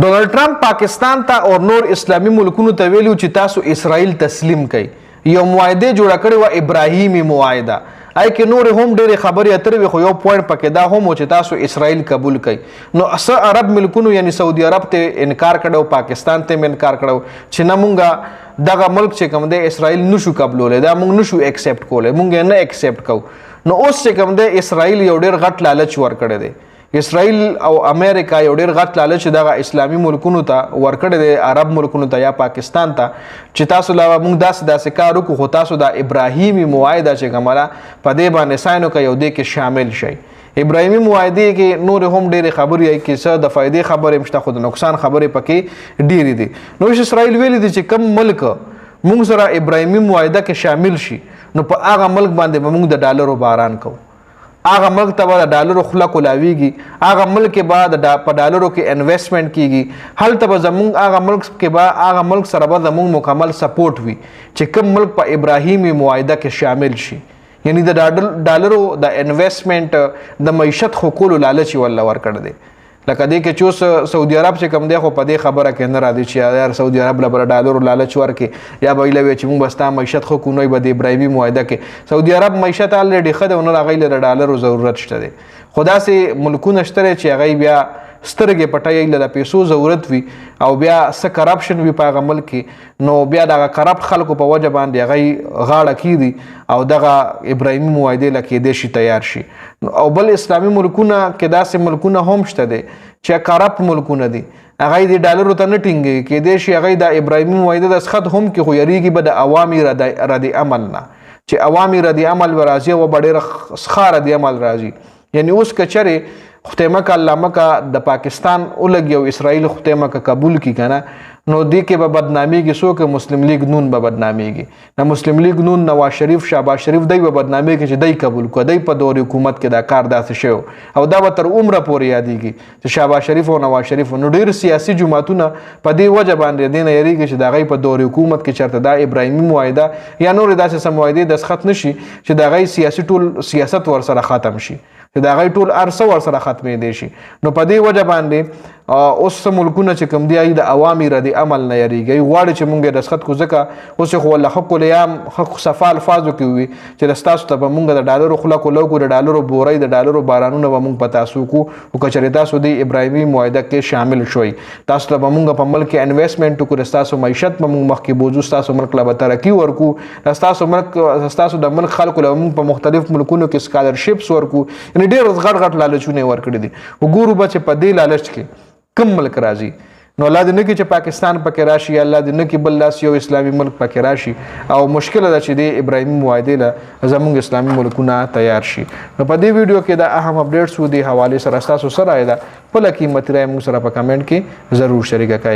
ډونالد ټرمپ پاکستان ته او نور اسلامي ملکونو ته ویلو چې تاسو اسرائیل تسلیم کړئ. یو معاهده جوړه کړې وه، ابراهیمي معاهده. آی کې نور هم ډېرې خبرې اترې وي، خو یو پوینټ پکې دا هم و چې تاسو اسرائیل قبول کړئ. نو څه عرب ملکونو یعنی سعودي عرب ته انکار کړو، پاکستان ته هم انکار کړو چې نه مونږه دغه ملک چې کوم دی اسرائیل نشو قبلولی، دا مونږ نشو ایکسپټ کولی، مونږ یې نه ایکسپټ کوو. نو اوس چې کوم دی اسرائیل یو ډېر غټ لالچ ورکړی دی. اسرائیل او امریکا یو ډېر غټ لالچ دغه اسلامي ملکونو ته ورکړی دی، عرب ملکونو ته یا پاکستان ته، چې تاسو لا موږ داسې کار وکړو، خو تاسو د ابراهیمي معاهده چې کومه ده په دې باندې ساین وکړئ او دې کې شامل شئ. ابراهیمي معاهدې کې نور هم ډېرې خبرې وایي، کې څه د فایدې خبرې هم شته، خو د نقصان خبرې پکې ډېرې دي. نو اوس اسرائیل ویلي دي چې کوم ملک موږ سره ابراهیمي معاهده کې شامل شي، نو په هغه ملک باندې به موږ د ډالرو باران کوو، هغه ملک ته به د ډالرو خوله کولاویږي، هغه ملک به په ډالرو کې انویسټمنټ کیږي، هلته به زموږ هغه ملک کې به هغه ملک سره به زموږ مکمل سپورټ وي چې کوم ملک په ابراهیمي معاهده کې شامل شي. یعنی د ډالرو د انویسټمنټ د معیشت خو کولو لالچ یې ورله ورکړی دی. لکه دې کې چې سعودي عرب چې کوم دی خو په دې خبره کې نه راځي چې یار سعودي عرب له ډالرو لالچ ورکړي، یا به ایله وایي چې موږ به ستا معیشت ښه کړو، نو به د ابراهیمي معاهده کې سعودي عرب معیشت الریډي ښه دی او نه هغوی له د ډالرو ضرورت شته دی. خو داسې ملکونه شته دی چې هغوی بیا سترګې پټوي، له د پیسو ضرورت وي او بیا څه کرپشن وي په هغه ملک کې، نو بیا دغه کرپټ خلکو په وجه باندې هغوی غاړه کیږي او دغه ابراهیمي معاهدې له کېدی شي تیار شي. او بل اسلامي ملکونه کې داسې ملکونه هم شته دی چې کرپټ ملکونه دي، هغوی د ډالرو ته نه ټینګېږي، کېدی شي هغوی د ابراهیمي معاهده دستخط هم کړي، خو یریږي به د عوامي رد عمل نه، چې عوامي رد عمل به راځي او به ډېره ښه رد عمل راځي. یعنی اوس که چرې خدای مکه الله مکه د پاکستان ولګي او اسرائیل خدای مکه قبول کړي که نه، نو دې کې به بدنامېږي څوک؟ مسلم لیگ نون به بدنامېږي. د مسلم لیگ نون نواز شریف، شهباز شریف دی به بدنامېږي چې دی قبول کړه، دی په دور حکومت کې دا کار داسې شوی او دا به تر عمره پورې یادېږي چې شهباز شریف او نواز شریف. نو ډېر سیاسي جماعتونه په دې وجه باندې دې نه یېرېږي چې د هغوی په دور حکومت کې چېرته دا ابراهیمي معاهده یا نورې داسې څه معاهدې دستخط نه شي چې د هغوی سیاسي ټول سیاست ورسره ختم شي، چې د هغوی ټول هر څه ورسره ختمېدی شي. نو په دې وجه باندې اوس څه ملکونه چې کوم دی د عوامي رد عمل نه یریږي، غواړي چې مونږ یې دستخط کړو، ځکه اوس یې خو والله ښه کلیام ښه صفا الفاظو کې وي چې ستاسو ته به مونږ د ډالرو خوله کوله وکړو، د ډالرو بورۍ د ډالرو بارانونه به مونږ په تاسو وکړو، خو که چېرې تاسو د ابراهیمي معاهده کې شامل شوئ، تاسو ته به مونږ په ملک کې انویسټمنټ وکړو، ستاسو معیشت به مونږ مخکې بوځو، ستاسو ملک له به ترقي ورکړو، ستاسو د ملک خلکو له مونږ په مختلف ملکونو کې سکالرشپس ورکړو. یعنې ډېر غټ لالچونه یې ورکړي دي. وګورو به چې په دې لالچ کې کوم ملک راځي. نو الله دې نه کړي چې پاکستان پکې راشي، الله دې نه کړي بل داسې یو اسلامي ملک پکې راشي، او مشکله ده چې د ابراهیمي معاهدې له زموږ اسلامي ملکونه تیار شي. نو په دې ویډیو کې د اهم اپډیټس و دې حوالې سره ستاسو څه رایه ده، خپله قیمتي رایه موږ سره په کمنټ کې ضرور شریکه کړئ.